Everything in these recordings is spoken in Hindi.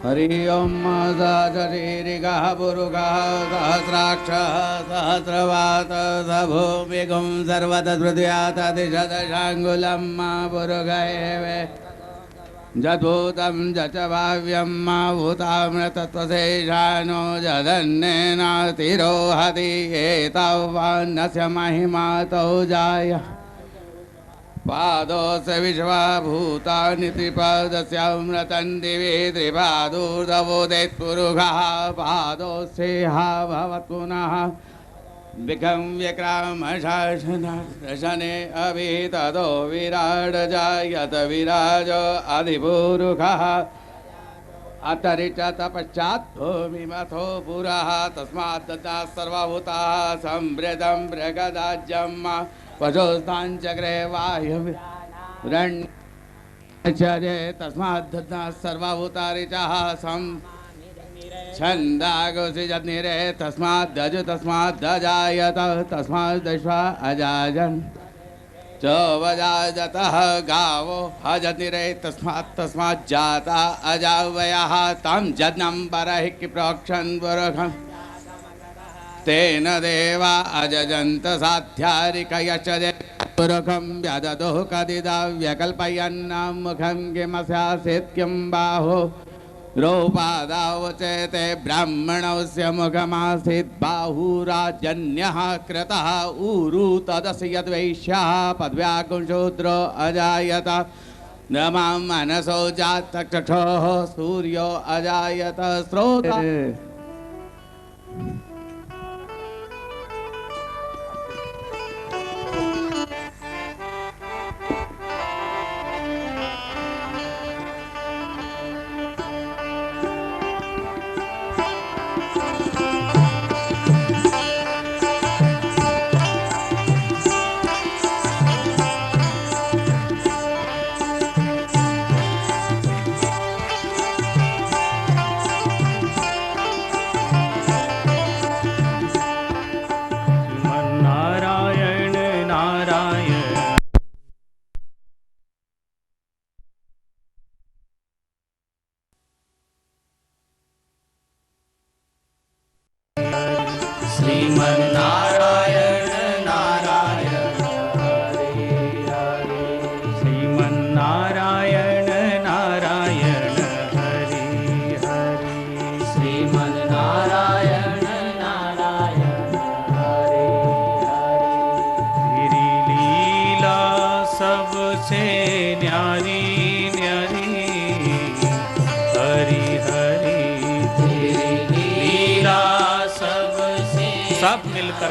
हरि ओम सहस्रीरिगः पुरुषः सहस्राक्ष सहस्रवात भूमिगुं सर्वतपृथिव्यातदिशदशाङ्गुलं पुरुष एव जद्भूतं जच भाव्यं भूतामृतत्वशेषानो जदन्नेनातिरोहति एतावान्नस्य महिमा तौ जाय पादोऽस्य विश्वभूतानि त्रिपादस्यामृतं दिवि त्रिपादोर्धवोदेत्पुरुषः पादोऽस्येह भवत् पुनः विघं व्यक्रामशासने अभितदो विराडजायत विराजो अधिपुरुषः अतरिचत पश्चात् भूमिमथो पुरः तस्मात् सर्वभूताः संवृतं मृगदाज्यम् पशुस्ताञ्चक्रे वायुरण्यचरे तस्मात् सर्वभूतारिचः सं छन्दागोषिजनिरे तस्माद्दजु तस्माद्दजायत तस्माद्दश्वा अजाजन् चोवजाजतः गावो हजनिरे तस्माज्जाता अजावयः तं जज्ञं परहि प्रोक्षन् पुरुषम् तेन देवा अजजन्त साध्यारिकयश्च पुरुषं व्यददुः कदिदा व्यकल्पयन्नां मुखं किमस्यासीत् किं बाहो द्रौपादावचेते ब्राह्मणस्य मुखमासीत् बाहुराजन्यः कृतः ऊरु तदस्य यद्वैश्यः पद्व्याकुंशूद्रो अजायत नमां मनसो जातचक्षोः सूर्यो अजायत स्रोत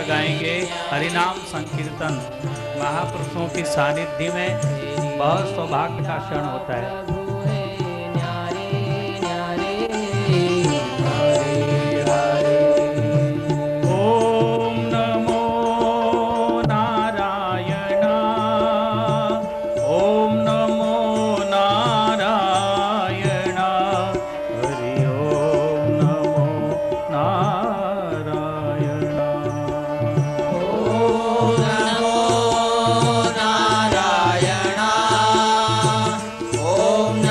गाएंगे हरिनाम संकीर्तन। महापुरुषों की सानिध्य में बहुत सौभाग्य का क्षण होता है। ओम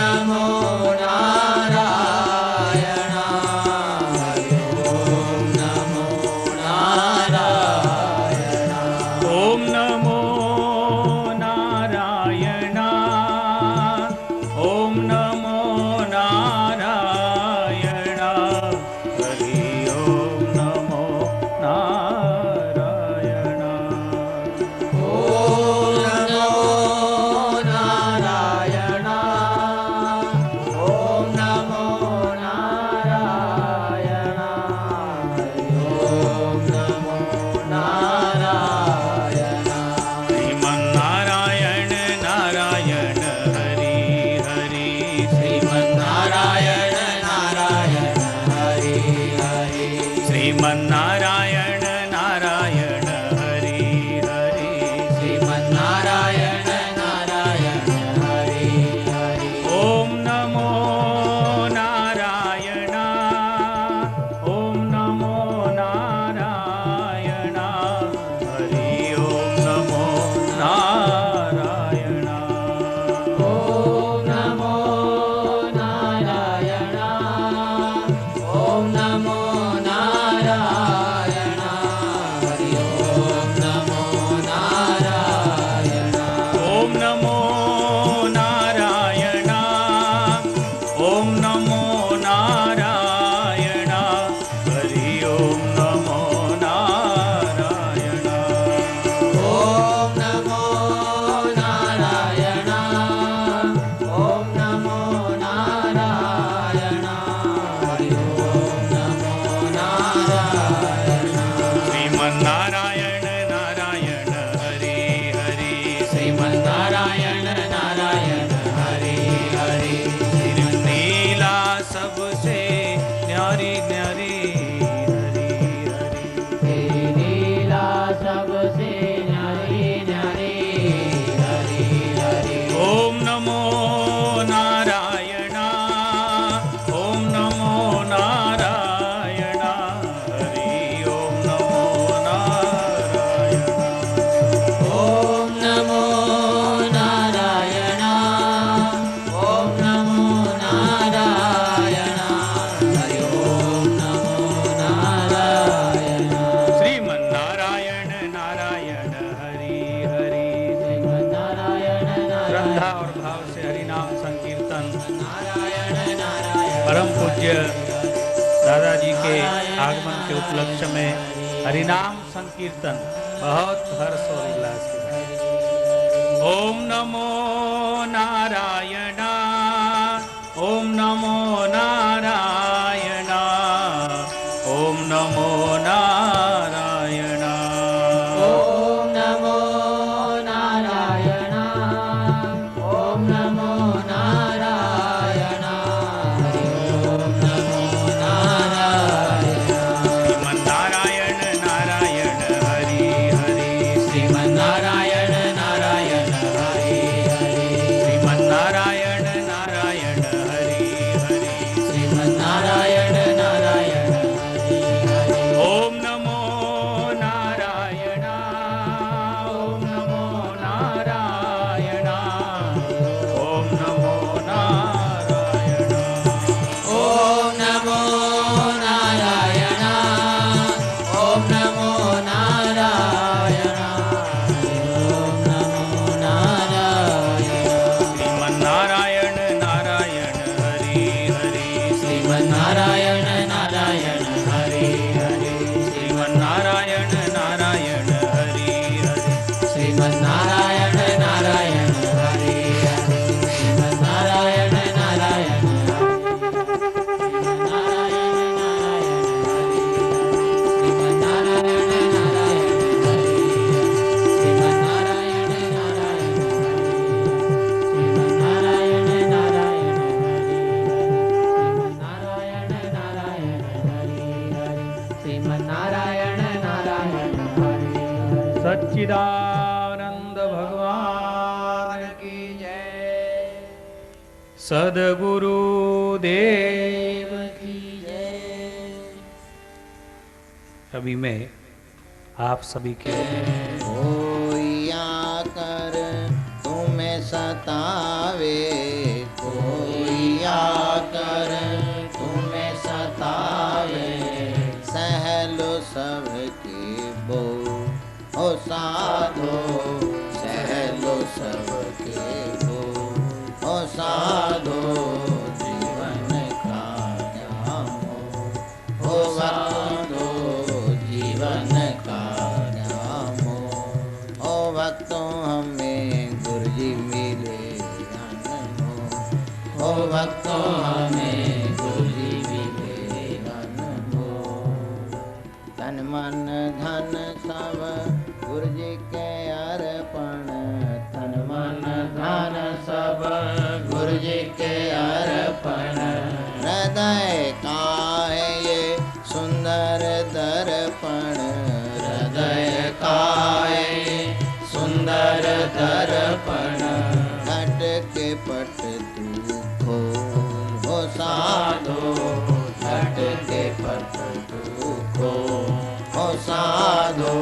श्रीमन्नारायण नारायण हरि हरि श्रीमन्नारायण नारायण हरि हरि ओम नमो नारायण ओम नमो नारायण हरि ओम नमो नारायण ओम नमो नारायण ओम नमो नारायण हरि ओम नमो नारायण ओम नमो नारायण ओम नमो नारायण हरि ओम नमो नारायण ओम नमो नारायण ओम नमो नारायण हरि ओम नमो नारायण श्रीमन्नारायण नारायण हरि हरि श्रीमन्नारायण नारायण हरि हरि नीला सबसे न्यारी न्यारी हरि हरि तेरी लीला सबसे न्यारी न्यारी हरि हरि ओम नमो नारायण ओम नमो नारायण हरि ओम नमो नारायण ओम नमो नारायण ओम नमो नारायण हरि ओम नमो नारायण श्रीमन्नारायण नारायण हरि हरि श्रीमन्नारायण श्रद्धा और भाव से हरि नाम संकीर्तन नारायण नारायण परम पूज्य दादाजी के आगमन के उपलक्ष्य में हरिनाम संकीर्तन बहुत हर्ष और उल्लास के साथ। ओम नमो नारायण ओम नमो नारायण ओम नमो नारायण ओम नमो नारायण ओम नमो नारायण हरि ओम नमो नारायण श्रीमन्नारायण नारायण हरि हरि श्रीमन्नारायण नारायण हरि हरि श्रीमन्नारायण नारायण हरि हरि श्रीमन्नारायण नारायण हरि हरि ओम नमो नारायण ओम नमो नारायण ओम नमो नारायण ओम नमो नारायण ओम नमो नारायण हरि ओम नमो नारायण श्रीमन्नारायण नारायण हरि हरि श्रीमन्नारायण नारायण हरि हरि श्रीमन्नारायण नारायण हरि हरि श्रीमन्नारायण नारायण हरि हरि श्रीमन्नारायण नारायण श्रीमन्नारायण नारायण हरि सच्चिदानंद भगवान की जय सद्गुरु देव की जय अभी मैं आप सभी के कोई आकर तुम्हें सतावे, कोई आकर तुम्हें सतावे, सह लो सबकी बो ओ साधो, सह लो सबके बो ओ साधो, जीवन का नामो ओ साधो, जीवन का नामो ओ भक्तों हमें गुरुजी मिले अनमो, ओ भक्तों हमें गुरुजी मिले अनमो, तन मन धन सब गुरुजी के अर्पण, तन मन धन सब गुरुजी के अर्पण, हृदय का है ये सुंदर दर्शन, दर्पण घट के पट तू खोल हो साधो, घट के पट तू खोल हो साधो,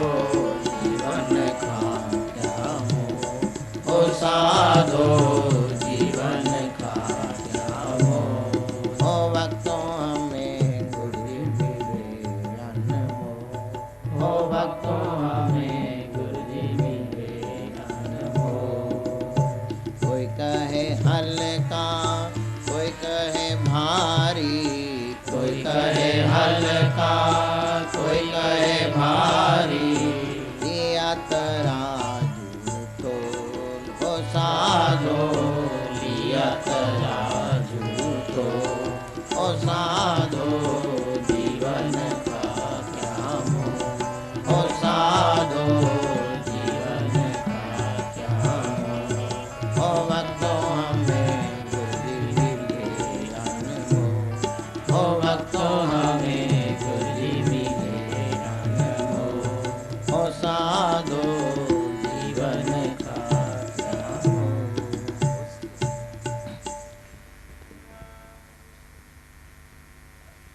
जीवन का क्या मोह हो साधो, जीवन का क्या मोह हो भक्तों हमें गुरु मिले अनमोल, हो भक्तों हमें गुरु जी मिले अनमोल। कोई कहे हल्का कोई कहे भारी, कोई कहे हल्का कोई कहे भारी, दिया तराजू तोल हो साधो, लिया तराजू तो हो साधो, जीवन का क्या मोह हो साधो, जीवन का क्या मोह हो भक्तों हमें गुरु मिले अनमोल, हो भक्तों हमें गुरु जी मिले अनमोल, हो साधो जीवन का क्या मोह।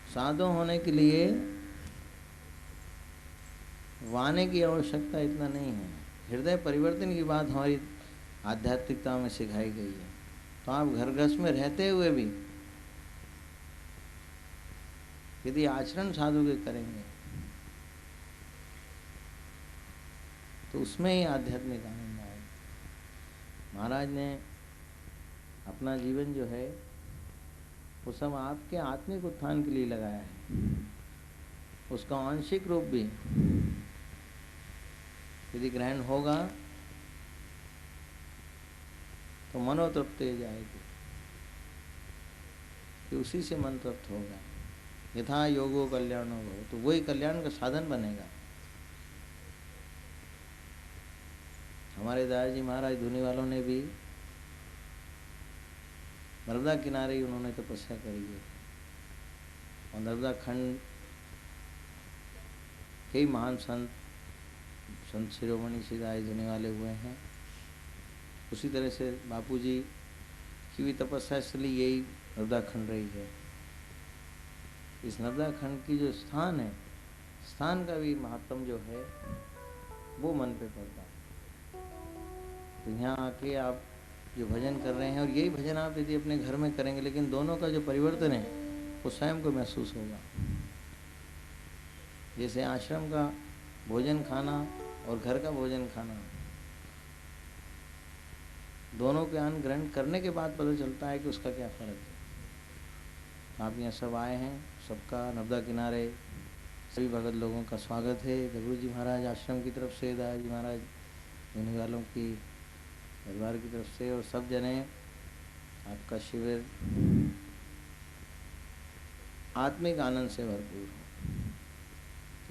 साधु होने के लिए वाणी की आवश्यकता इतना नहीं है। हृदय परिवर्तन की बात हमारी आध्यात्मिकता में सिखाई गई है। तो आप घर गृहस्थ में रहते हुए भी यदि आचरण साधु के करेंगे तो उसमें ही आध्यात्मिक आनंद आएगा। महाराज ने अपना जीवन जो है वो सब आपके आत्मिक उत्थान के लिए लगाया है। उसका आंशिक रूप भी यदि ग्रहण होगा तो मनोतृप्ति जाएगी कि उसी से मन तृप्त होगा। यथा योगो कल्याणो हो, तो वही कल्याण का साधन बनेगा। हमारे दादाजी महाराज धुनी वालों ने भी नर्मदा किनारे ही उन्होंने तपस्या करी है और नर्मदा खंड कई महान संत शिरोमणि सिदाई धुनी वाले हुए हैं। उसी तरह से बापूजी की भी तपस्या स्थली यही नर्मदा खंड रही है। इस नर्मदा खंड की जो स्थान है, स्थान का भी महत्व जो है वो मन पे पड़ता है। तो यहाँ आके आप जो भजन कर रहे हैं और यही भजन आप यदि अपने घर में करेंगे, लेकिन दोनों का जो परिवर्तन है वो स्वयं को महसूस होगा। जैसे आश्रम का भोजन खाना और घर का भोजन खाना, दोनों के अन्न ग्रहण करने के बाद पता चलता है कि उसका क्या फर्क है। आप यहाँ सब आए हैं, सबका नर्मदा किनारे सभी भगत लोगों का स्वागत है। गुरु जी महाराज आश्रम की तरफ से, दादाजी महाराज धुनी वालों की परिवार की तरफ से और सब जने आपका शिविर आत्मिक आनंद से भरपूर हो।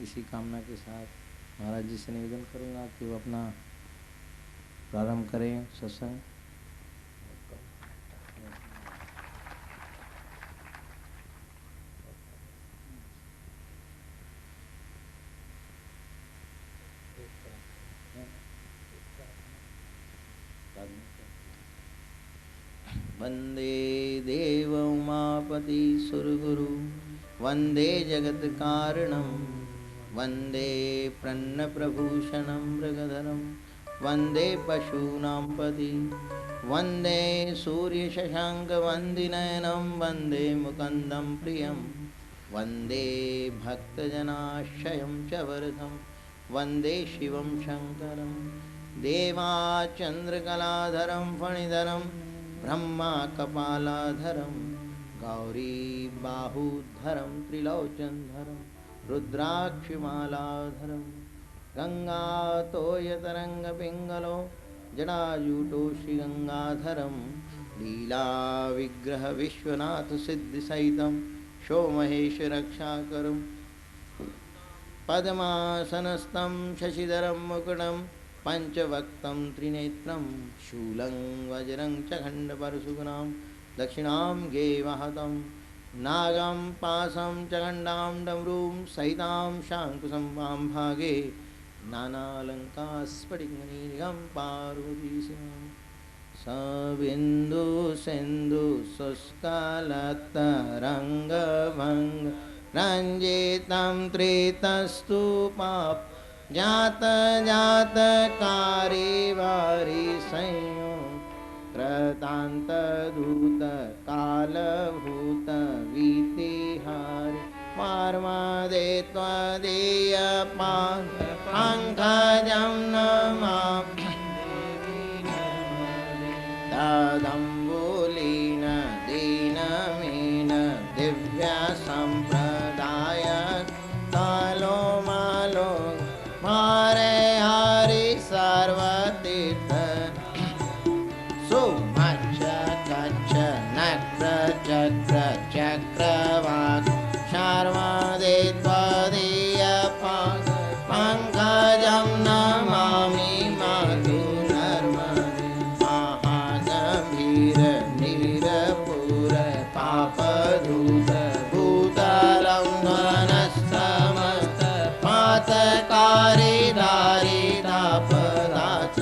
इसी कामना के साथ महाराज जी से निवेदन करूँगा कि वो अपना प्रारंभ करें सत्संग। वंदे देव उमापति सुरगुरु, वंदे जगत कारणम, वंदे प्रन्न प्रभूषणम मृगधरम, वंदे पशूनां पति, वंदे सूर्य शशांक वंदिनयनम, वंदे मुकुंदम प्रियम, वंदे भक्तजनाश्रयं च वरदं, वंदे शिवं शंकरं, देवाचंद्रकलाधरं फणिधरं, ब्रह्मा कपालाधरं, गौरी बाहुधरं त्रिलोचनधरं, रुद्राक्षमालाधरं, गंगातोयतरंगपिंगलो जटाजूटो श्रीगंगाधरं, लीला विग्रह विश्वनाथ सिद्धिसहितं सोमहेश रक्षाकरं, पद्मासनस्थं शशिधरं मुकुटं पंचवक्तं त्रिनेत्रं, शूलं वज्रं च खण्डपरशुगुणां दक्षिणां गेवहतं, नागं पाशं च खण्डां डमरूं सहितां शाङ्कुशं वां भागे, नानालङ्कारस्फटिकमणिनिगं पार्वतीशं सबिन्दु सिन्धु शुष्कालतरङ्गभङ्ग रञ्जितं त्रितस्तु पाप जात जात कारिवारि संयो कृतान्त दूत कालभूत वीतिहारि पार्वदे त्वदीय पंकजं नमामि तदम्बुलीन दीनमीन दिव्य संप्रदाय कालो मालो मारे हरि सर्वतीर्थ सुमच्छ कच्छ नक्र चक्र चक्रवाक शार्वदे त्वदीय पंकजं नमामि मातु नर्मदे महागम्भीर नीरपूर पापदूत भूतलं वनस्तमस्त पातकारी दारिदापदाच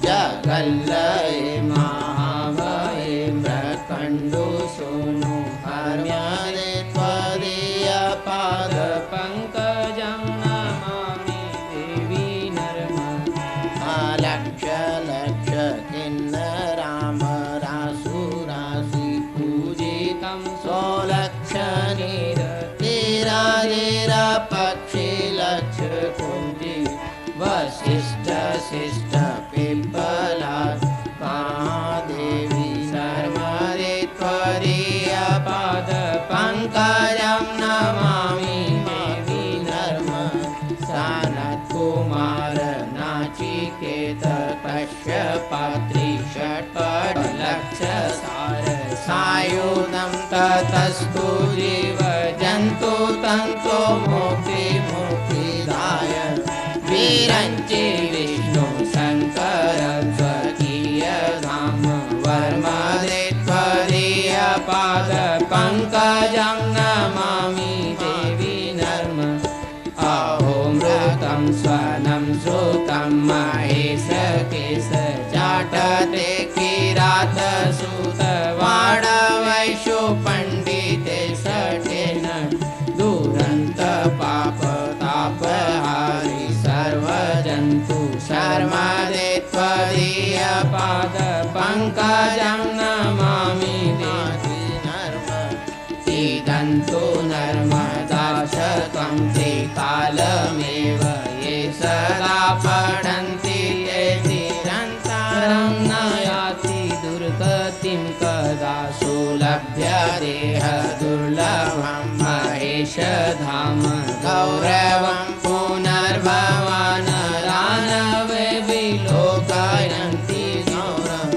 जगल्लये महाभये मृत्कण्डु सोनु हर्म्यदे त्वदीय पाद पंकजं नमामि देवी नर्मदे लक्ष लक्ष किन्नराम रासुरासि पूजितं सोलक्षणीर तीराधीर पक्षी लक्ष कुञ्जी वसिष्ठ शिष्ट पिप्पला महादेवी नर्मदे त्वदीय पाद पंकजं नमामि देवी नर्मदे सनत कुमार नाचिकेत कश्यपात्रि षट्पद लक्ष सार सायुधं ततस्तु जीव जन्तु तन्तो मुक्ति मुक्तिदाय वीरञ्चि विष्णु शङ्कर स्वकीय धाम वर्मदे त्वदीय पाद पंकजं नमामि देवी नर्मदे अहोमृतं स्वनं श्रुतं महेश केश जाटते किरात सूत वाडवैशो पण्डिते सठेन दुरन्त पाप तापहारि सर्वजन्तु शर्मदे त्वदीय पाद पंकजं नमामि देवी नर्मदे इदन्तु नर्मदा शतं त्रिकालमेव ये सदा पठन्ति ते निरन्तरं न याति दुर्गतिं कदा सुलभ्य देह दुर्लभं महेश धाम गौरवं पुनर्भवान् रानवे विलोकयन्ति गौरवं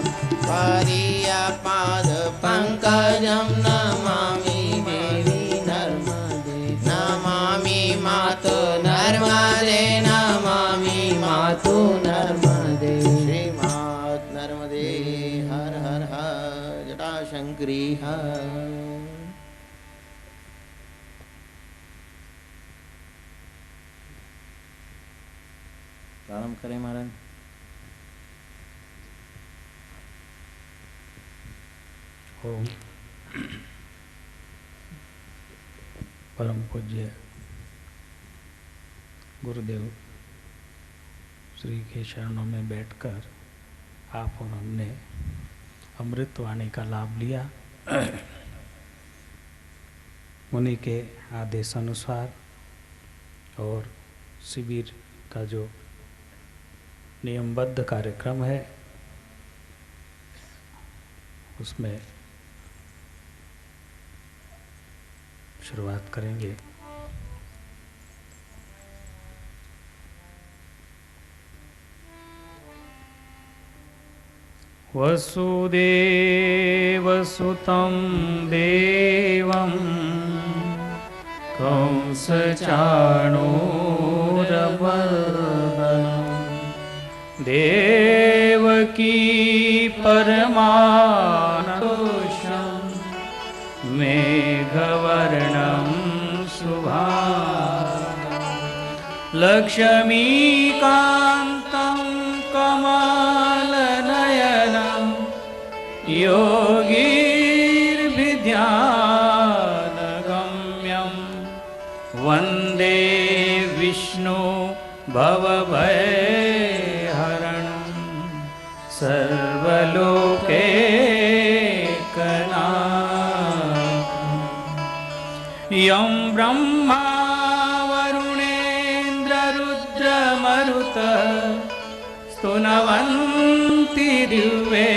त्वदीय पाद पंकजं नमामि देवी नर्मदे नमामि मातु नर्मदे नमामि मातु नर्मदे श्रीमात् नर्मदे हर हर हर जटाशंकरी हर। प्रारंभ करें महाराज। ओम परम पूज्य गुरुदेव श्री के चरणों में बैठकर आप और हमने अमृतवाणी का लाभ लिया। मुनि के आदेश अनुसार और शिविर का जो नियमबद्ध कार्यक्रम है उसमें शुरुआत करेंगे। वसुदेवसुतं देवं कंसचाणूरमर्दनं देवकी परमानन्दोषं मेघवर्णं शुभांगं लक्ष्मीकान्तं कमलनयनं योगीर्विद्यानगम्यं वन्दे विष्णु भवभयहरणं सर्वलोकैकनाथं यं ब्रह्मा स्तुनवन्ति दिव्ये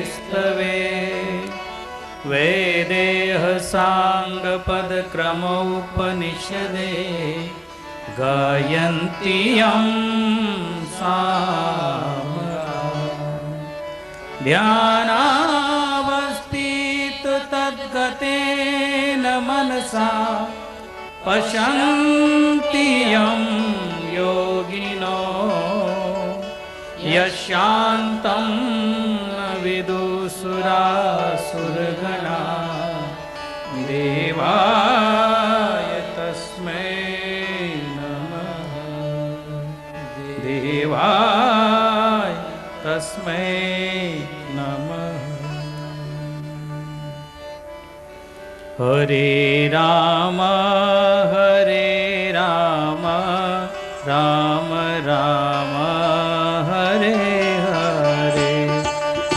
स्तवे वेदेह साङ्गपदक्रमोपनिषदे गायन्ति यं ध्यानावस्थिततद्गतेन मनसा पश्यन्ति यं योगिनो यशान्तं विदुसुरासुरगणा देवाय तस्मै नमः देवाय तस्मै नमः। हरे राम राम राम हरे हरे,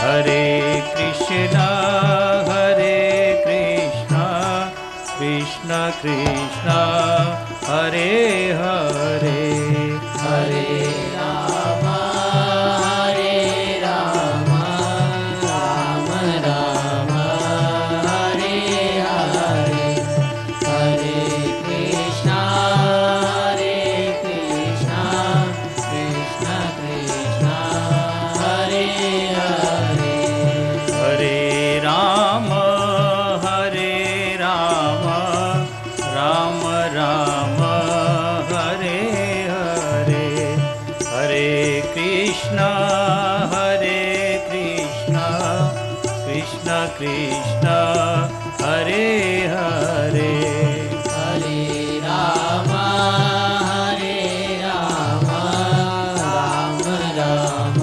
हरे कृष्ण कृष्ण कृष्ण हरे हरे, हरे राम राम राम हरे हरे, हरे कृष्ण कृष्ण कृष्ण हरे हरे, हरे राम राम राम हरे हरे, हरे कृष्ण कृष्ण कृष्ण हरे हरे, हरे राम राम राम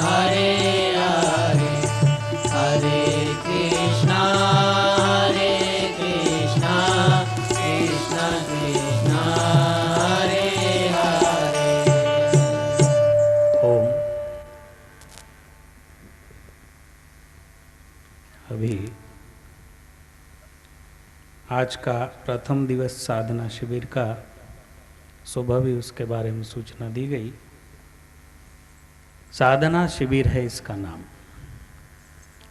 हरे हरे, हरे कृष्ण कृष्ण कृष्ण हरे हरे। ओम। अभी आज का प्रथम दिवस साधना शिविर का सुबह भी उसके बारे में सूचना दी गई। साधना शिविर है इसका नाम।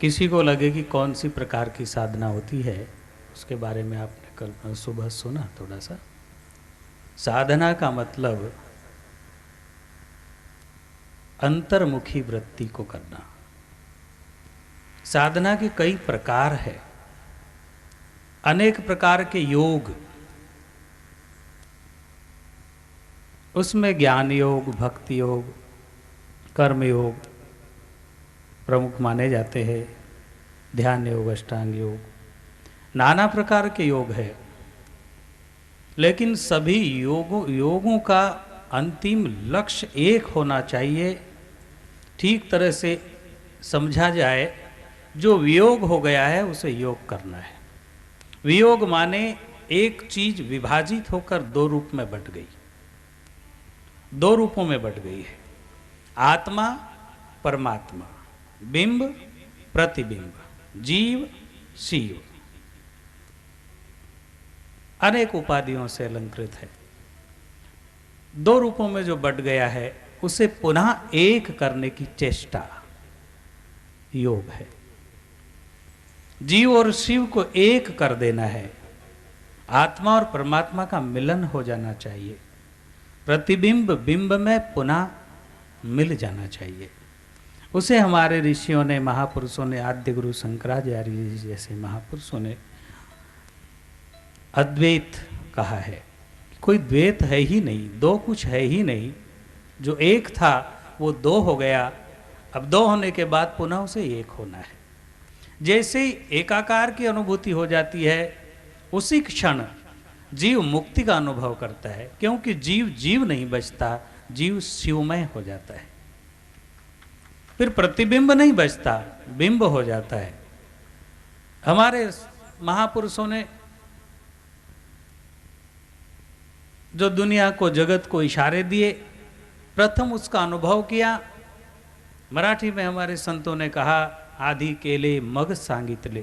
किसी को लगे कि कौन सी प्रकार की साधना होती है, उसके बारे में आपने कल सुबह सुना थोड़ा सा। साधना का मतलब अंतर्मुखी वृत्ति को करना। साधना के कई प्रकार है, अनेक प्रकार के योग, उसमें ज्ञान योग, भक्ति योग, कर्म योग प्रमुख माने जाते हैं, ध्यान योग, अष्टांग योग, नाना प्रकार के योग है। लेकिन सभी योगों का अंतिम लक्ष्य एक होना चाहिए। ठीक तरह से समझा जाए, जो वियोग हो गया है उसे योग करना है। वियोग माने एक चीज विभाजित होकर दो रूप में बट गई, दो रूपों में बट गई है, आत्मा परमात्मा, बिंब प्रतिबिंब, जीव शिव, अनेक उपाधियों से अलंकृत है। दो रूपों में जो बट गया है उसे पुनः एक करने की चेष्टा योग है। जीव और शिव को एक कर देना है, आत्मा और परमात्मा का मिलन हो जाना चाहिए, प्रतिबिंब बिंब में पुनः मिल जाना चाहिए। उसे हमारे ऋषियों ने, महापुरुषों ने, आद्य गुरु शंकराचार्य जी जैसे महापुरुषों ने अद्वैत कहा है। कोई द्वैत है ही नहीं, दो कुछ है ही नहीं। जो एक था वो दो हो गया, अब दो होने के बाद पुनः उसे एक होना है। जैसे ही एकाकार की अनुभूति हो जाती है, उसी क्षण जीव मुक्ति का अनुभव करता है, क्योंकि जीव जीव नहीं बचता, जीव शिवमय हो जाता है। फिर प्रतिबिंब नहीं बचता, बिंब हो जाता है। हमारे महापुरुषों ने जो दुनिया को, जगत को इशारे दिए, प्रथम उसका अनुभव किया। मराठी में हमारे संतों ने कहा, आदि केले मग सांगितले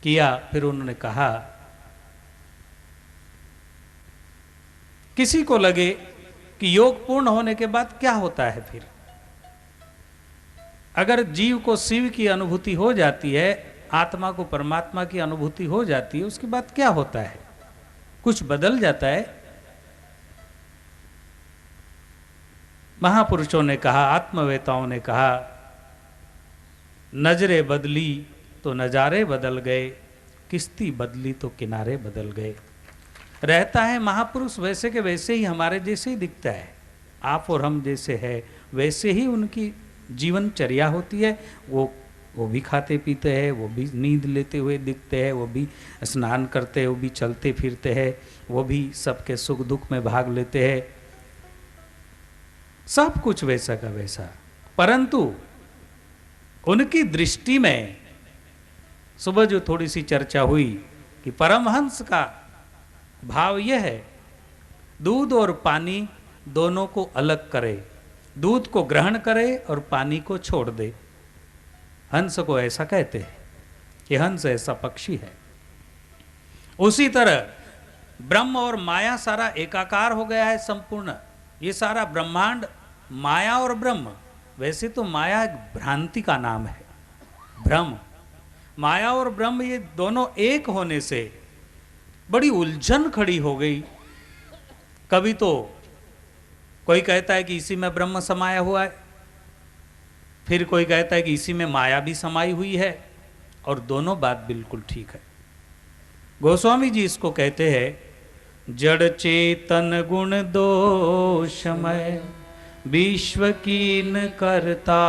किया। फिर उन्होंने कहा, किसी को लगे कि योग पूर्ण होने के बाद क्या होता है, फिर अगर जीव को शिव की अनुभूति हो जाती है, आत्मा को परमात्मा की अनुभूति हो जाती है, उसके बाद क्या होता है, कुछ बदल जाता है। महापुरुषों ने कहा, आत्मवेताओं ने कहा, नजरें बदली तो नजारे बदल गए, किश्ती बदली तो किनारे बदल गए। रहता है महापुरुष वैसे के वैसे ही, हमारे जैसे ही दिखता है। आप और हम जैसे है वैसे ही उनकी जीवनचर्या होती है। वो भी खाते पीते हैं, वो भी नींद लेते हुए दिखते हैं, वो भी स्नान करते हैं, वो भी चलते फिरते हैं, वो भी सबके सुख दुख में भाग लेते हैं। सब कुछ वैसा का वैसा, परंतु उनकी दृष्टि में सुबह जो थोड़ी सी चर्चा हुई कि परमहंस का भाव यह है, दूध और पानी दोनों को अलग करे, दूध को ग्रहण करे और पानी को छोड़ दे। हंस को ऐसा कहते हैं कि हंस ऐसा पक्षी है। उसी तरह ब्रह्म और माया सारा एकाकार हो गया है संपूर्ण। ये सारा ब्रह्मांड माया और ब्रह्म, वैसे तो माया एक भ्रांति का नाम है, भ्रम। माया और ब्रह्म ये दोनों एक होने से बड़ी उलझन खड़ी हो गई। कभी तो कोई कहता है कि इसी में ब्रह्म समाया हुआ है, फिर कोई कहता है कि इसी में माया भी समाई हुई है, और दोनों बात बिल्कुल ठीक है। गोस्वामी जी इसको कहते हैं, जड़ चेतन गुण दोषमय विश्व कीन करता,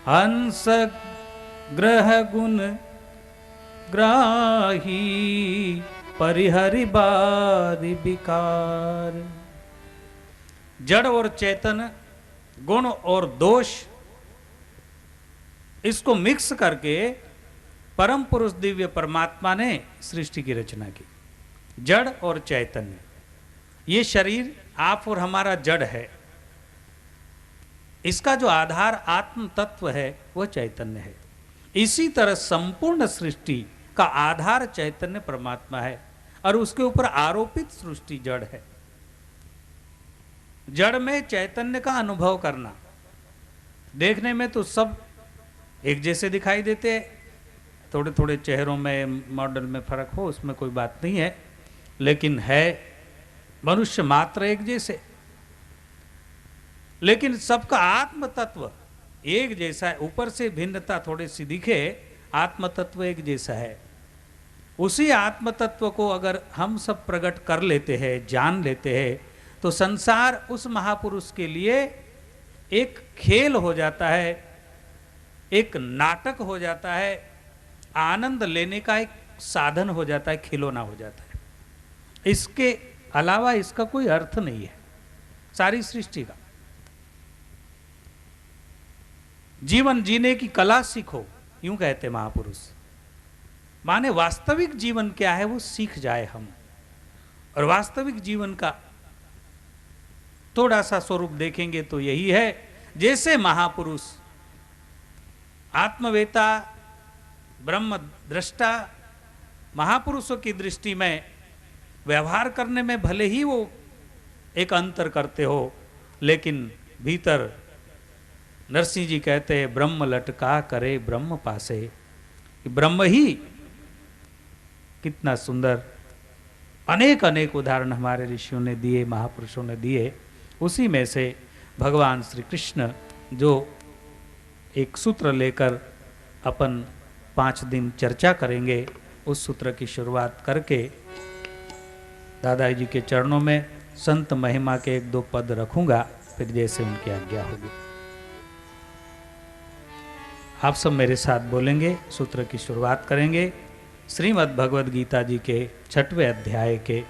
हंस ग्रह गुण ग्राही परिहरि बारि विकार। जड़ और चेतन, गुण और दोष, इसको मिक्स करके परम पुरुष दिव्य परमात्मा ने सृष्टि की रचना की। जड़ और चैतन्य, ये शरीर आप और हमारा जड़ है, इसका जो आधार आत्म तत्व है वह चैतन्य है। इसी तरह संपूर्ण सृष्टि का आधार चैतन्य परमात्मा है, और उसके ऊपर आरोपित सृष्टि जड़ है। जड़ में चैतन्य का अनुभव करना, देखने में तो सब एक जैसे दिखाई देते हैं, थोड़े थोड़े चेहरों में मॉडल में फर्क हो, उसमें कोई बात नहीं है, लेकिन है मनुष्य मात्र एक जैसे। लेकिन सबका आत्म तत्व एक जैसा है, ऊपर से भिन्नता थोड़ी सी दिखे, आत्म तत्व एक जैसा है। उसी आत्म तत्व को अगर हम सब प्रकट कर लेते हैं, जान लेते हैं, तो संसार उस महापुरुष के लिए एक खेल हो जाता है, एक नाटक हो जाता है, आनंद लेने का एक साधन हो जाता है, खिलौना हो जाता है। इसके अलावा इसका कोई अर्थ नहीं है सारी सृष्टि का। जीवन जीने की कला सीखो, यूं कहते महापुरुष। माने वास्तविक जीवन क्या है वो सीख जाए हम, और वास्तविक जीवन का थोड़ा सा स्वरूप देखेंगे तो यही है, जैसे महापुरुष आत्मवेता ब्रह्म दृष्टा महापुरुषों की दृष्टि में व्यवहार करने में भले ही वो एक अंतर करते हो, लेकिन भीतर नरसिंह जी कहते हैं, ब्रह्म लटका करे ब्रह्म पासे। ब्रह्म ही कितना सुंदर, अनेक अनेक उदाहरण हमारे ऋषियों ने दिए, महापुरुषों ने दिए। उसी में से भगवान श्री कृष्ण जो एक सूत्र लेकर अपन 5 दिन चर्चा करेंगे, उस सूत्र की शुरुआत करके दादाजी जी के चरणों में संत महिमा के 1-2 पद रखूंगा, फिर जैसे उनकी आज्ञा होगी। आप सब मेरे साथ बोलेंगे, सूत्र की शुरुआत करेंगे। श्रीमद् भगवद गीता जी के 6वें अध्याय के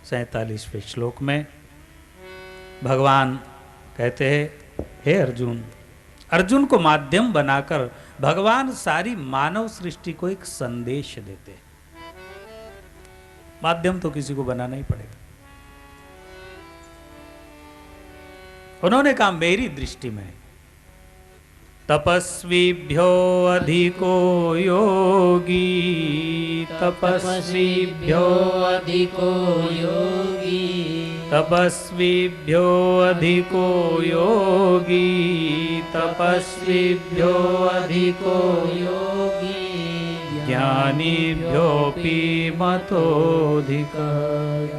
47वें श्लोक में भगवान कहते हैं, हे अर्जुन, अर्जुन को माध्यम बनाकर भगवान सारी मानव सृष्टि को एक संदेश देते हैं। माध्यम तो किसी को बनाना ही पड़ेगा। उन्होंने कहा मेरी दृष्टि में तपस्वीभ्यो अधिको योगी, तपस्वीभ्यो अधिको योगी, तपस्वीभ्यो अधिको योगी, तपस्वीभ्यो अधिको योगी, ज्ञानीभ्योऽपि मतोऽधिकः,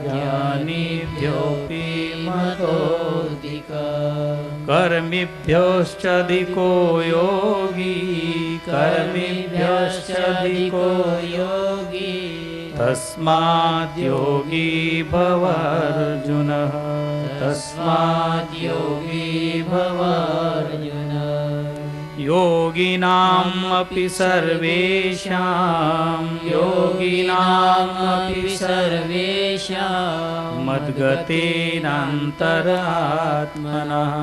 ज्ञानीभ्योऽपि मतोऽधिकः, कर्मिभ्योश्चाधिको योगी, कर्मिभ्योश्चाधिको योगी, तस्माद् योगी भव अर्जुन, तस्माद् योगी भव अर्जुन। योगिनामपि सर्वेषां, योगिनामपि सर्वेषां मद्गतेनान्तरात्मनः,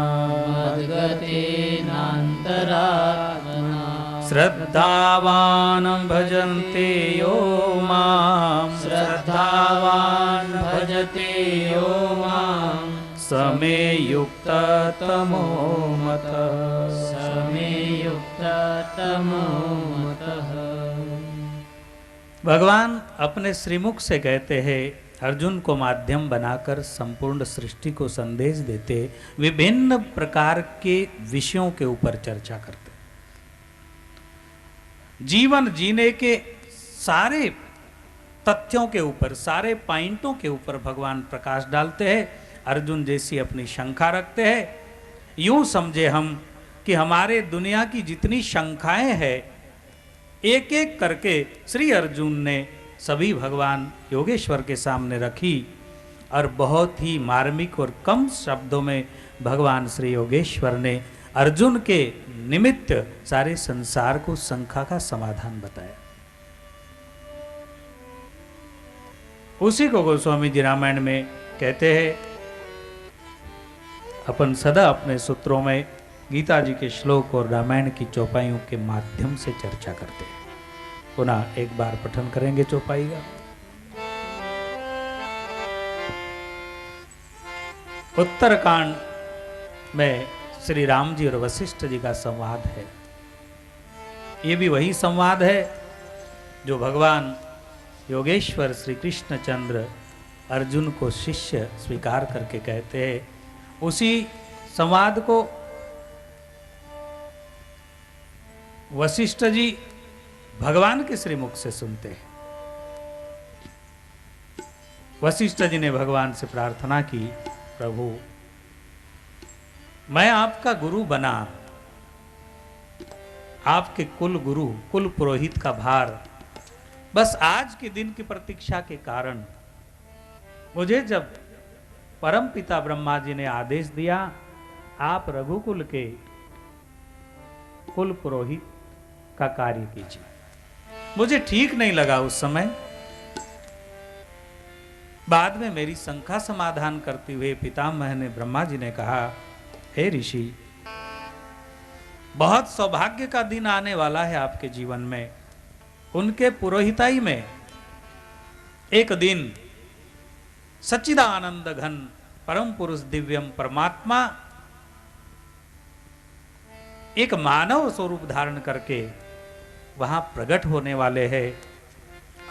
मद्गतेनान्तरात्मनः, श्रद्धावान् भजन्ते यो मां, श्रद्धावान् भजते यो मां, समे युक्ततमो मतः, समे युक्ततमो मतः। भगवान अपने श्रीमुख से कहते हैं, अर्जुन को माध्यम बनाकर संपूर्ण सृष्टि को संदेश देते, विभिन्न प्रकार के विषयों के ऊपर चर्चा करते, जीवन जीने के सारे तथ्यों के ऊपर, सारे पॉइंटों के ऊपर भगवान प्रकाश डालते हैं। अर्जुन जैसी अपनी शंका रखते हैं। यूं समझे हम कि हमारे दुनिया की जितनी शंकाएं हैं, एक एक करके श्री अर्जुन ने सभी भगवान योगेश्वर के सामने रखी और बहुत ही मार्मिक और कम शब्दों में भगवान श्री योगेश्वर ने अर्जुन के निमित्त सारे संसार को शंका का समाधान बताया। उसी को गोस्वामी जी रामायण में कहते हैं। अपन सदा अपने सूत्रों में गीता जी के श्लोक और रामायण की चौपाइयों के माध्यम से चर्चा करते हैं। पुनः एक बार पठन करेंगे चौपाई का। उत्तरकांड में श्री राम जी और वशिष्ठ जी का संवाद है। ये भी वही संवाद है जो भगवान योगेश्वर श्री कृष्णचंद्र अर्जुन को शिष्य स्वीकार करके कहते हैं। उसी संवाद को वशिष्ठ जी भगवान के श्रीमुख से सुनते हैं। वशिष्ठ जी ने भगवान से प्रार्थना की, प्रभु मैं आपका गुरु बना, आपके कुल गुरु कुल पुरोहित का भार बस आज के दिन की प्रतीक्षा के कारण मुझे जब परम पिता ब्रह्मा जी ने आदेश दिया आप रघुकुल के कुल पुरोहित का कार्य कीजिए, मुझे ठीक नहीं लगा उस समय। बाद में मेरी शंका समाधान करते हुए पितामह ने ब्रह्मा जी ने कहा, हे ऋषि, बहुत सौभाग्य का दिन आने वाला है आपके जीवन में। उनके पुरोहिताई में एक दिन सच्चिदानंद घन परम पुरुष दिव्यम परमात्मा एक मानव स्वरूप धारण करके वहां प्रकट होने वाले हैं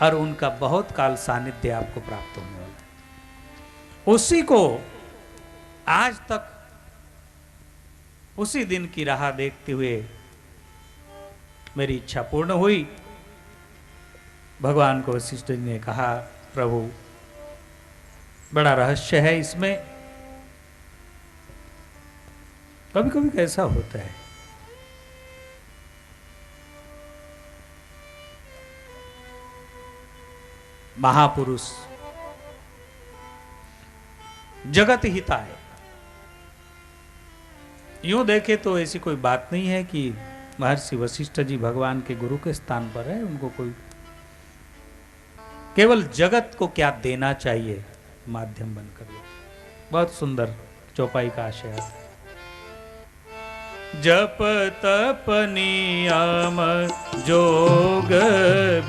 और उनका बहुत काल सानिध्य आपको प्राप्त होने वाला है। उसी को आज तक उसी दिन की राह देखते हुए मेरी इच्छा पूर्ण हुई। भगवान को वशिष्ठ जी ने कहा, प्रभु बड़ा रहस्य है इसमें। कभी कभी कैसा होता है, महापुरुष जगत हिताय यूं देखे तो ऐसी कोई बात नहीं है कि महर्षि वशिष्ठ जी भगवान के गुरु के स्थान पर है, उनको कोई केवल जगत को क्या देना चाहिए माध्यम बनकर। बहुत सुंदर चौपाई का आशय है। जप तप नियम जोग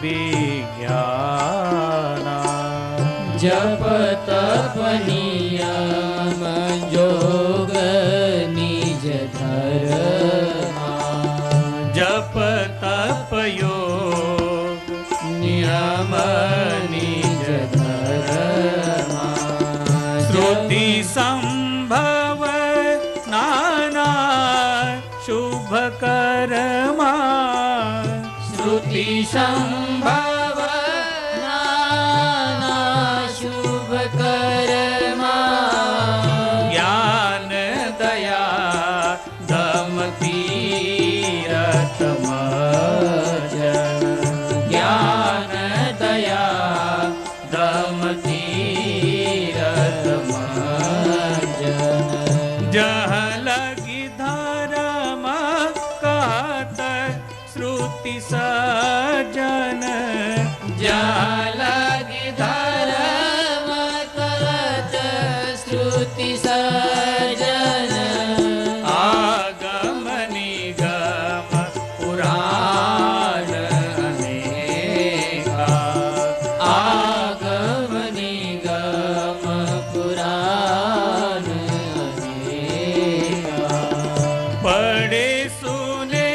विज्ञाना, जप तप नियम जोग निज धर्मा, जप तप योग नियम निज धर्मा, श्रुति संभव नाना शुभ कर्मा, श्रुति संभव नाना शुभ कर्मा, ज्ञान दया दम तीरथ मर्जन, ज्ञान दया दम तीरथ मार्जन, जहाँ लगी धर्म कहत श्रुति सज्जन, जहाँ लगी धर्म कहत श्रुति सज्जन, आगम निगम पुराण अनेका, आगम निगम पुराण अनेका, पढ़े सुने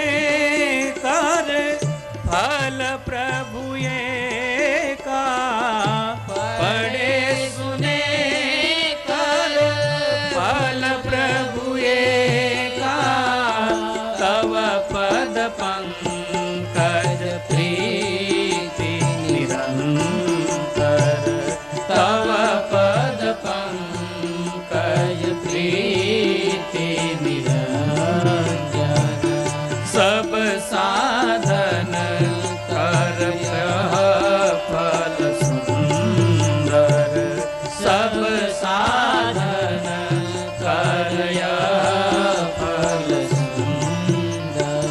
कर फल प्रभु का, पढ़े सुने कर फल प्रभु का, तव पद पंकज प्रीति निरंतर, तव पद पंकज प्रीति निरंजन, सब साधन कर फल सुंदर, सब साधन कर फल सुंदर,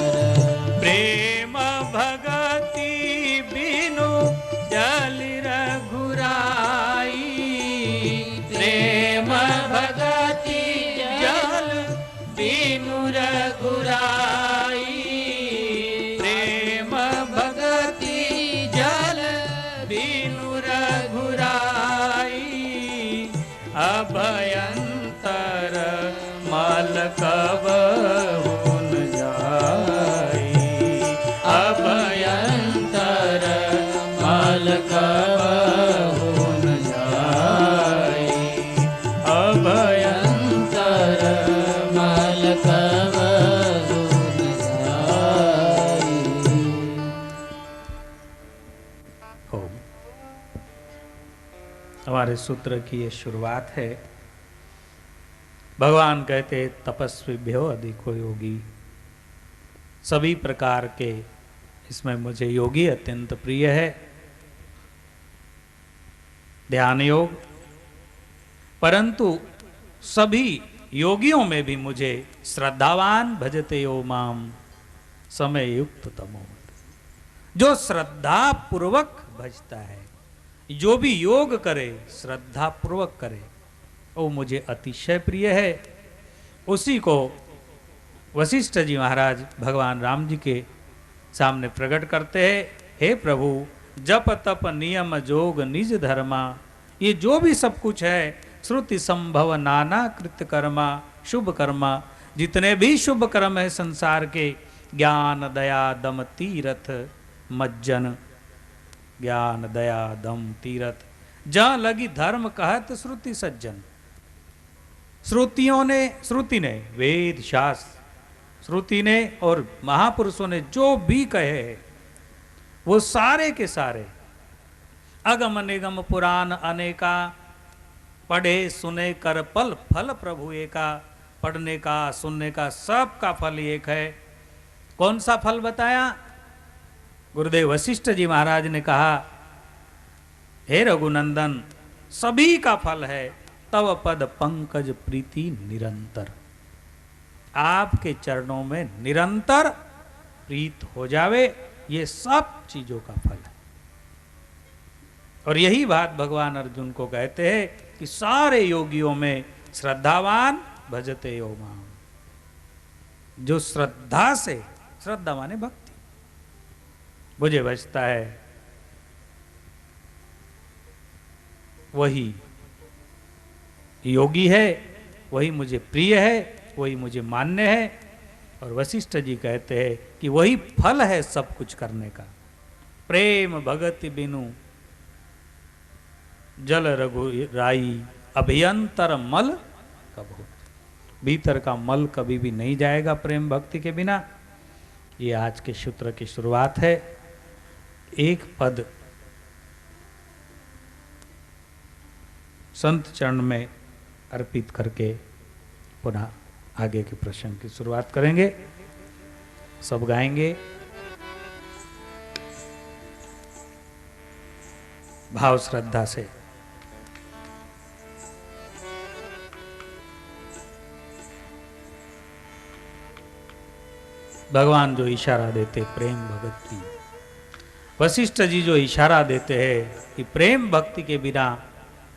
प्रेम भगति बिनु जल रघुराई, प्रेम भगति जल बिनु रघुराई, प्रेम भगति जल बिनु रघुराई, अभयंतर मल कबहु न जाई, अभयंतर मल कबहु न जाई, अभयंतर मल कबहु न जाई। ओम। हमारे सूत्र की ये शुरुआत है। भगवान कहते तपस्वीभ्यो अधिको योगी, सभी प्रकार के इसमें मुझे योगी अत्यंत प्रिय है। ध्यान योग, परंतु सभी योगियों में भी मुझे श्रद्धावान भजते यो माम समय युक्त तमो, जो श्रद्धा पूर्वक भजता है, जो भी योग करे श्रद्धा पूर्वक करे, वो मुझे अतिशय प्रिय है। उसी को वशिष्ठ जी महाराज भगवान राम जी के सामने प्रकट करते हैं। हे प्रभु, जप तप नियम जोग निज धर्मा, ये जो भी सब कुछ है, श्रुति संभव नाना कृत कर्मा, शुभ कर्मा, जितने भी शुभ कर्म है संसार के, ज्ञान दया दम तीरथ मज्जन, ज्ञान दया दम तीरथ, जहां लगी धर्म कहत श्रुति सज्जन। श्रुति ने वेद शास्त्र, श्रुति ने और महापुरुषों ने जो भी कहे हैं वो सारे के सारे, अगम निगम पुराण अनेका, पढ़े सुने कर पल फल प्रभु एका, पढ़ने का सुनने का सब का फल एक है। कौन सा फल बताया? गुरुदेव वशिष्ठ जी महाराज ने कहा, हे रघुनंदन, सभी का फल है तव पद पंकज प्रीति निरंतर। आपके चरणों में निरंतर प्रीत हो जावे, ये सब चीजों का फल है। और यही बात भगवान अर्जुन को कहते हैं कि सारे योगियों में श्रद्धावान भजते यो माम, जो श्रद्धा से, श्रद्धा माने भक्ति, मुझे भजता है वही योगी है, वही मुझे प्रिय है, वही मुझे मान्य है। और वशिष्ठ जी कहते हैं कि वही फल है सब कुछ करने का। प्रेम भगति बिनु जल रघु राई, अभ्यंतर मल कबहू, भीतर का मल कभी भी नहीं जाएगा प्रेम भक्ति के बिना। ये आज के सूत्र की शुरुआत है। एक पद संत चरण में अर्पित करके पुनः आगे के प्रसंग की शुरुआत करेंगे। सब गाएंगे भाव श्रद्धा से। भगवान जो इशारा देते प्रेम भक्ति, वशिष्ठ जी जो इशारा देते हैं कि प्रेम भक्ति के बिना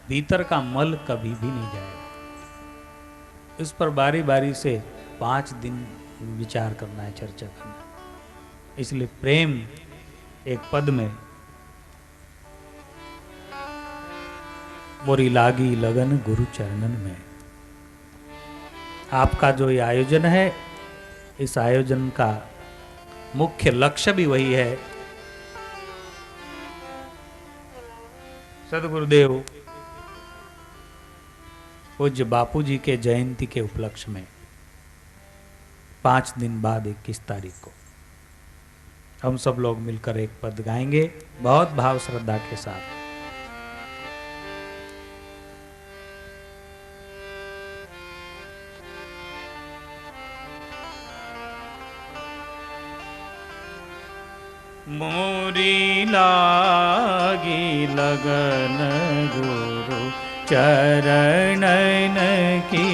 भीतर का मल कभी भी नहीं जाएगा। इस पर बारी बारी से 5 दिन विचार करना है, चर्चा करना है। इसलिए प्रेम एक पद में, मोरी लागी लगन गुरु चरणन में। आपका जो ये आयोजन है, इस आयोजन का मुख्य लक्ष्य भी वही है। सदगुरुदेव पूज्य बापू जी के जयंती के उपलक्ष्य में 5 दिन बाद 21 तारीख को हम सब लोग मिलकर एक पद गाएंगे बहुत भाव श्रद्धा के साथ। मोरी लागी लगन गुरु चरणन की,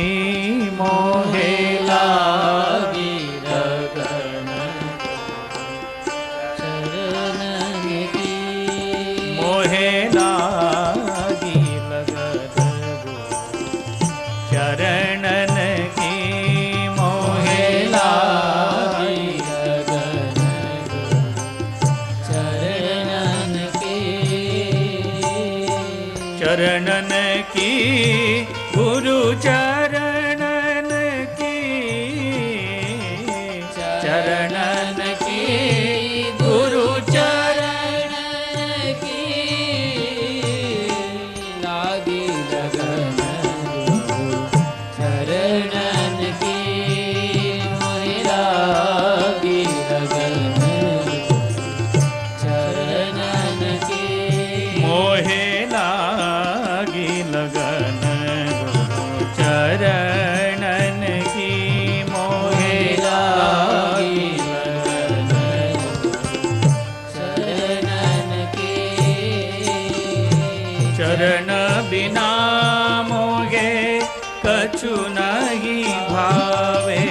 मोहे लागी लगन चरणन की, मोहे लागी लगन गुरु चरणन की, मोहे लागी लगन चरणन की, चरणन की, गुरु चरणन की, चरणन की, गुरु चरणन की, लागी लगन गुरु चरणन की, मोहि लागी लगन चरणन की, मोहे लागी लगन गुरु चरणन की, मोहे लागी चरणन की, चरण बिना मोगे कछु नहीं भावे,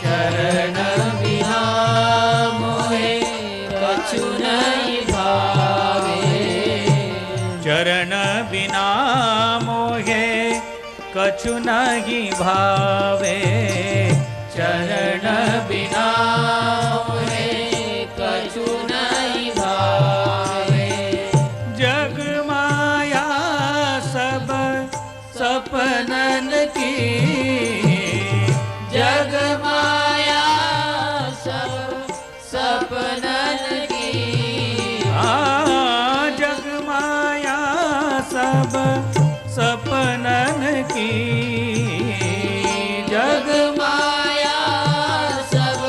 चरण बिना मोहे कछु नहीं भावे, चरण बिना मोहे कछु नहीं भावे, चरण बिना मोहे कछु नहीं भावे, जग माया सब सपनन की, जग माया सब सपनन की, जग माया सब सपनन की, जग माया सब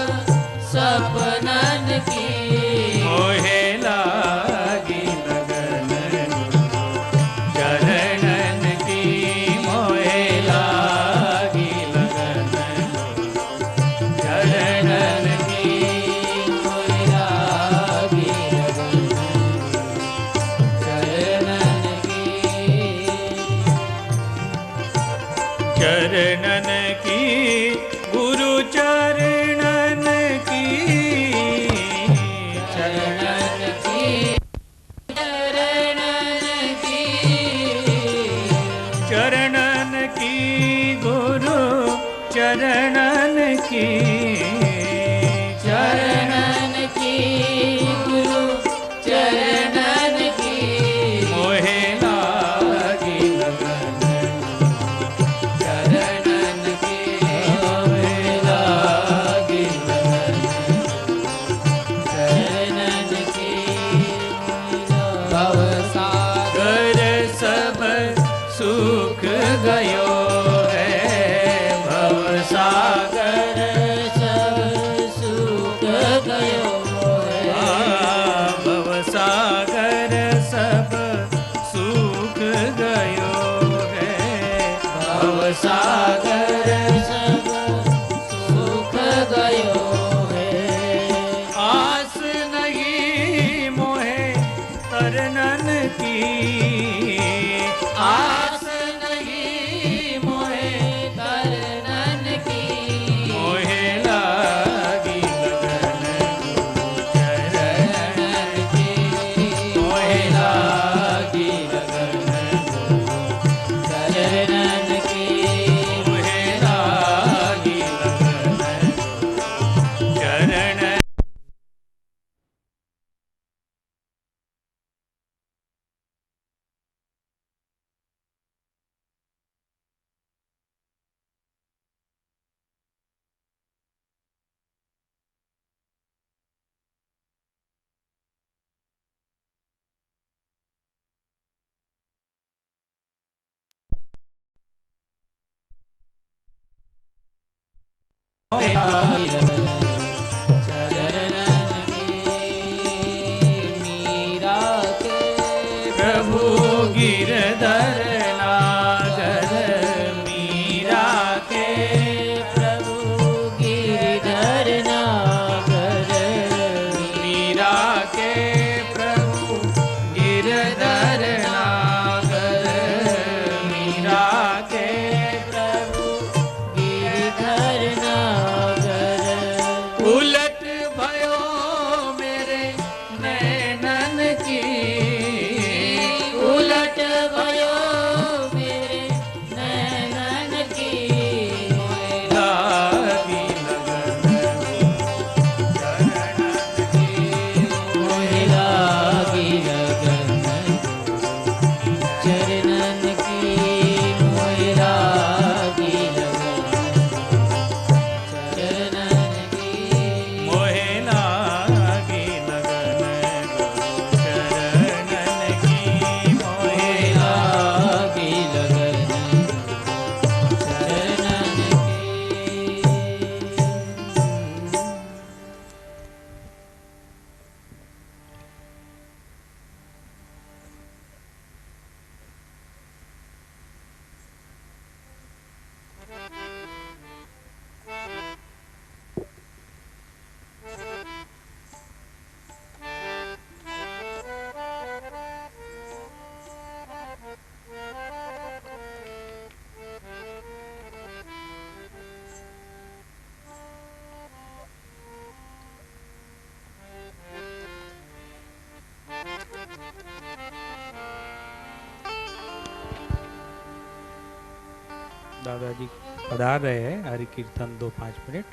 दादाजी पधार रहे हैं, हरि कीर्तन 2-5 मिनट।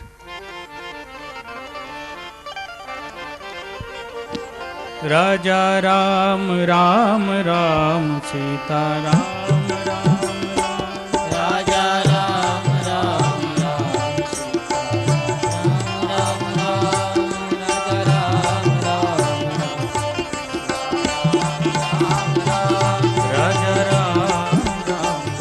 राजा राम राम राम सीता राम राम राम। राजा राम राम राम सीता राम राम राम। राजा राम राम राम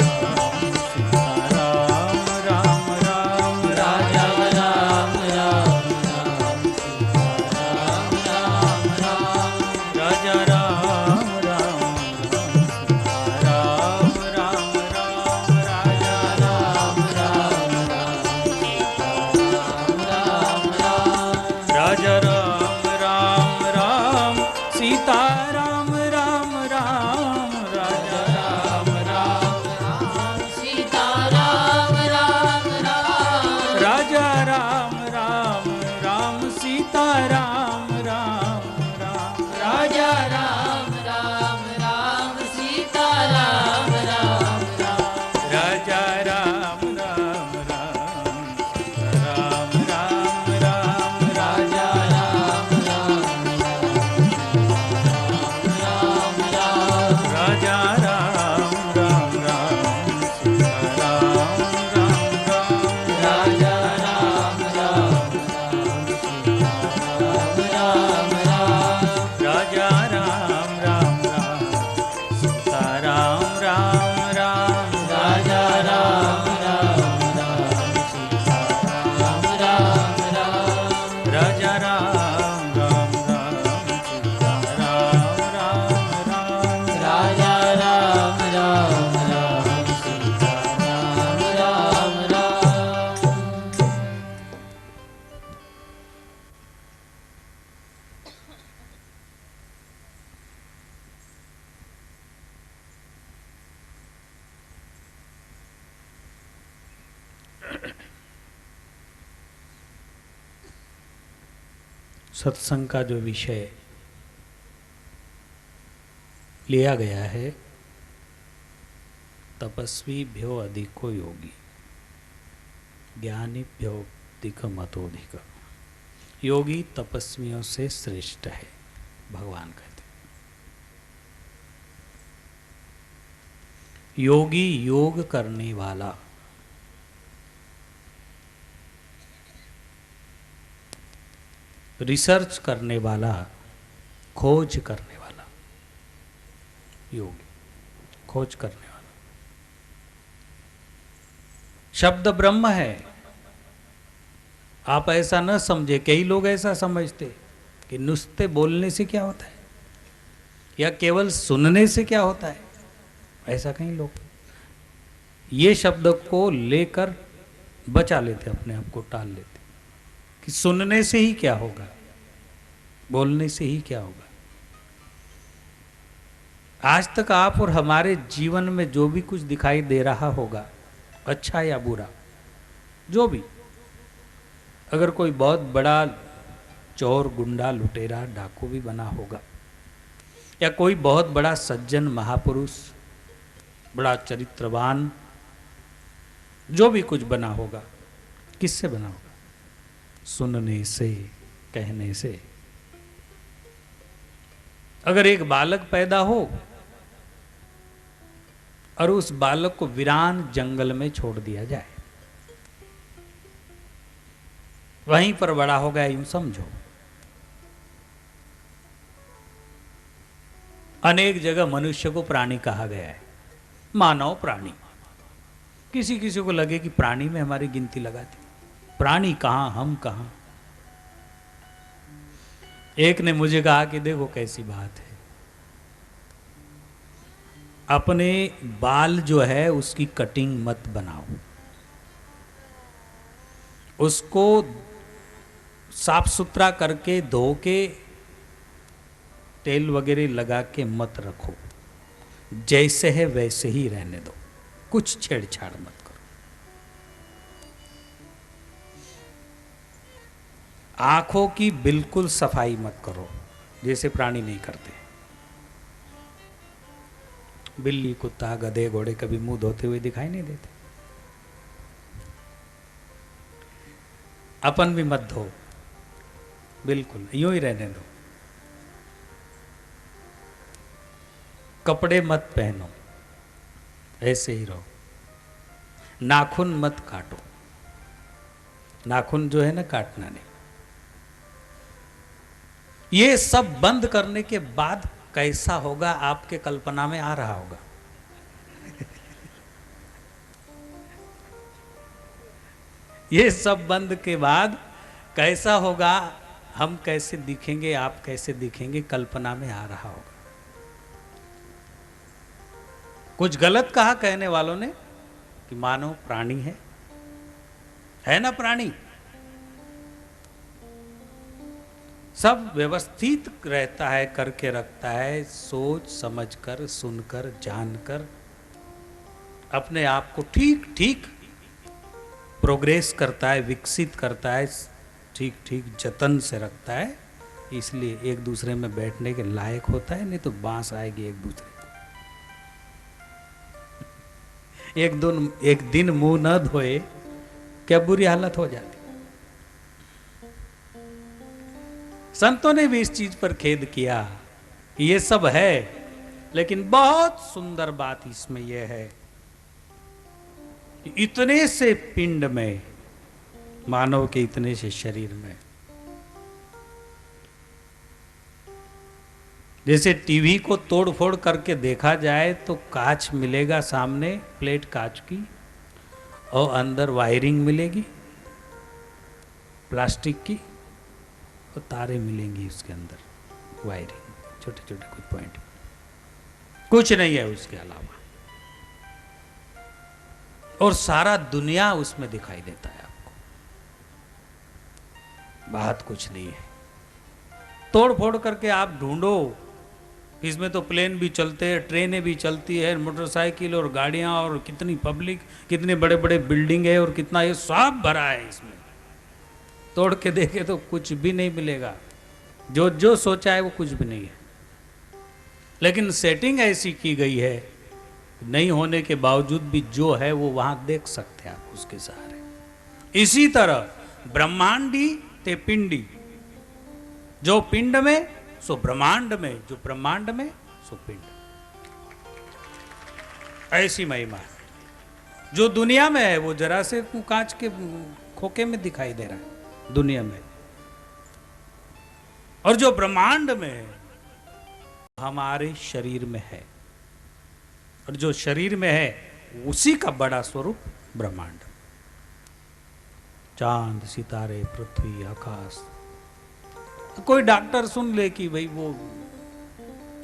सीता राम राम राम। राजा राम राम राम सीता राम राम राम। राजा राम राम राम सीता राम राम राम। राजा राम राम राम सीता राम राम राम। राजा राम राम राम सीता राम राम राम। राजा राम राम राम सीता राम राम राम। राजा राम राम राम सीता राम राम राम। राजा राम राम राजा राम राम राम सीता राम राम राम। राजा राम राम राम सीता राम राम राम। राजा राम राम राम सीता राम राम राम। राजा राम राम राम सीता राम राम राम। राजा राम राम राम सीता राम राम राम। राजा राम राम राम सीता राम राम राम। सत्संग का जो विषय लिया गया है, तपस्वीभ्यो अधिको योगी ज्ञानीभ्यो अधिक मतोधिक। योगी तपस्वियों से श्रेष्ठ है, भगवान कहते हैं। योगी योग करने वाला, रिसर्च करने वाला, खोज करने वाला, योगी खोज करने वाला। शब्द ब्रह्म है, आप ऐसा न समझे, कई लोग ऐसा समझते कि नुस्ते बोलने से क्या होता है या केवल सुनने से क्या होता है। ऐसा कई लोग ये शब्द को लेकर बचा लेते, अपने आप को टाल लेते कि सुनने से ही क्या होगा, बोलने से ही क्या होगा। आज तक आप और हमारे जीवन में जो भी कुछ दिखाई दे रहा होगा, अच्छा या बुरा, जो भी, अगर कोई बहुत बड़ा चोर, गुंडा, लुटेरा, डाकू भी बना होगा, या कोई बहुत बड़ा सज्जन, महापुरुष, बड़ा चरित्रवान, जो भी कुछ बना होगा, किससे बना होगा? सुनने से, कहने से। अगर एक बालक पैदा हो और उस बालक को वीरान जंगल में छोड़ दिया जाए, वहीं पर बड़ा हो गया, यूं समझो। अनेक जगह मनुष्य को प्राणी कहा गया है, मानव प्राणी। किसी किसी को लगे कि प्राणी में हमारी गिनती लगाती, प्राणी कहां, हम कहां। एक ने मुझे कहा कि देखो कैसी बात है, अपने बाल जो है उसकी कटिंग मत बनाओ, उसको साफ सुथरा करके धो के तेल वगैरह लगा के मत रखो, जैसे है वैसे ही रहने दो, कुछ छेड़छाड़ मत करो। आंखों की बिल्कुल सफाई मत करो, जैसे प्राणी नहीं करते। बिल्ली, कुत्ता, गधे, घोड़े कभी मुंह धोते हुए दिखाई नहीं देते। अपन भी मत धो, बिल्कुल यूं ही रहने दो। कपड़े मत पहनो, ऐसे ही रहो। नाखून मत काटो, नाखून जो है ना, काटना नहीं। ये सब बंद करने के बाद कैसा होगा, आपके कल्पना में आ रहा होगा। ये सब बंद के बाद कैसा होगा, हम कैसे दिखेंगे, आप कैसे दिखेंगे, कल्पना में आ रहा होगा। कुछ गलत कहा कहने वालों ने कि मानव प्राणी है ना प्राणी। सब व्यवस्थित रहता है, करके रखता है, सोच समझकर, सुनकर, जानकर, अपने आप को ठीक ठीक प्रोग्रेस करता है, विकसित करता है, ठीक ठीक जतन से रखता है। इसलिए एक दूसरे में बैठने के लायक होता है, नहीं तो बांस आएगी एक दूसरे। एक दिन मुंह न धोए क्या बुरी हालत हो जाती। संतों ने भी इस चीज पर खेद किया कि ये सब है, लेकिन बहुत सुंदर बात इसमें यह है कि इतने से पिंड में, मानव के इतने से शरीर में, जैसे टीवी को तोड़ फोड़ करके देखा जाए तो कांच मिलेगा सामने, प्लेट कांच की, और अंदर वायरिंग मिलेगी प्लास्टिक की, और तारे मिलेंगी उसके अंदर, वायरिंग, छोटे छोटे कुछ पॉइंट, कुछ नहीं है उसके अलावा। और सारा दुनिया उसमें दिखाई देता है आपको, बात कुछ नहीं है। तोड़ फोड़ करके आप ढूंढो, इसमें तो प्लेन भी चलते हैं, ट्रेनें भी चलती है, मोटरसाइकिल और गाड़ियां, और कितनी पब्लिक, कितने बड़े बड़े बिल्डिंग है, और कितना ये सब भरा है इसमें। तोड़ के देखे तो कुछ भी नहीं मिलेगा, जो जो सोचा है वो कुछ भी नहीं है। लेकिन सेटिंग ऐसी की गई है, नहीं होने के बावजूद भी जो है वो वहां देख सकते हैं आप उसके सहारे। इसी तरह ब्रह्मांडी ते पिंडी, जो पिंड में सो ब्रह्मांड में, जो ब्रह्मांड में सो पिंड। ऐसी महिमा है। जो दुनिया में है वो जरा से कांच के खोखे में दिखाई दे रहा है दुनिया में, और जो ब्रह्मांड में है हमारे शरीर में है, और जो शरीर में है उसी का बड़ा स्वरूप ब्रह्मांड। चांद, सितारे, पृथ्वी, आकाश। कोई डॉक्टर सुन ले कि भाई वो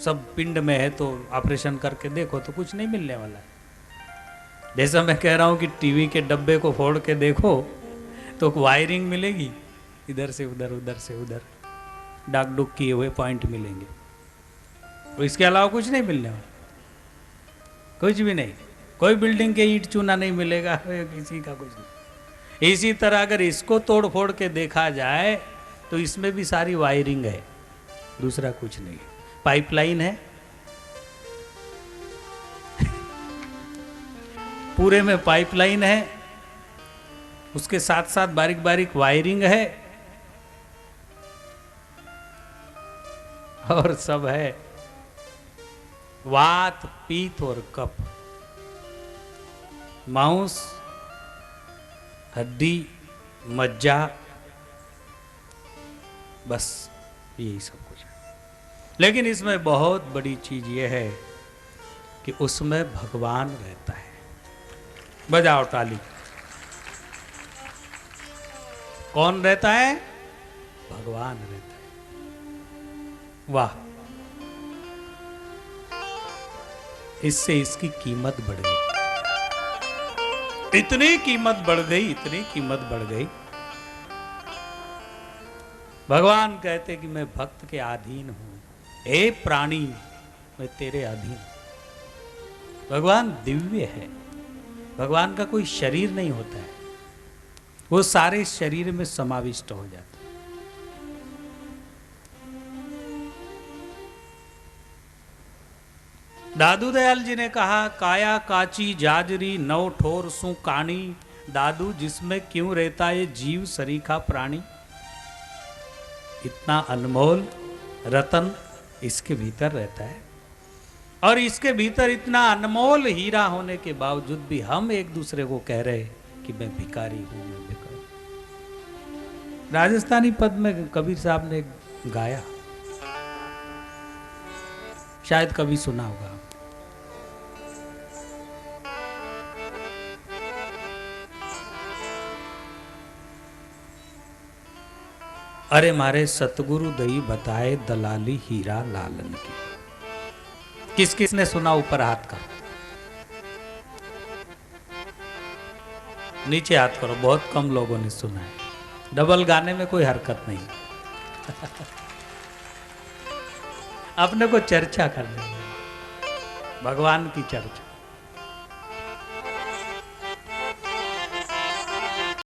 सब पिंड में है तो ऑपरेशन करके देखो, तो कुछ नहीं मिलने वाला है। जैसा मैं कह रहा हूं कि टीवी के डब्बे को फोड़ के देखो तो वायरिंग मिलेगी, इधर से उधर, उधर से उधर डाक डुक किए हुए पॉइंट मिलेंगे, तो इसके अलावा कुछ नहीं मिलने वाला, कुछ भी नहीं। कोई बिल्डिंग के ईंट चूना नहीं मिलेगा, किसी का कुछ नहीं। इसी तरह अगर इसको तोड़ फोड़ के देखा जाए तो इसमें भी सारी वायरिंग है, दूसरा कुछ नहीं। पाइपलाइन है, पूरे में पाइपलाइन है, उसके साथ साथ बारीक बारीक वायरिंग है, और सब है वात, पीत और कफ, मांस, हड्डी, मज्जा, बस यही सब कुछ है। लेकिन इसमें बहुत बड़ी चीज यह है कि उसमें भगवान रहता है। बजाओ ताली। कौन रहता है? भगवान रहता है। वाह, इससे इसकी कीमत बढ़ गई, इतनी कीमत बढ़ गई, इतनी कीमत बढ़ गई। भगवान कहते कि मैं भक्त के अधीन हूं, हे प्राणी मैं तेरे अधीन। भगवान दिव्य है, भगवान का कोई शरीर नहीं होता है, वो सारे शरीर में समाविष्ट हो जाता है। दादू दयाल जी ने कहा, काया काची जाजरी नौ ठोर सु कानी, दादू जिसमें क्यों रहता है जीव सरीखा प्राणी। इतना अनमोल रतन इसके भीतर रहता है, और इसके भीतर इतना अनमोल हीरा होने के बावजूद भी हम एक दूसरे को कह रहे कि मैं भिखारी हूं, मैं भिखारी। राजस्थानी पद में कबीर साहब ने गाया, शायद कभी सुना होगा। अरे मारे सतगुरु दई बताए दलाली हीरा लालन की। किस किस ने सुना? ऊपर हाथ का, नीचे हाथ करो। बहुत कम लोगों ने सुना है। डबल गाने में कोई हरकत नहीं। अपने को चर्चा करने में, भगवान की चर्चा।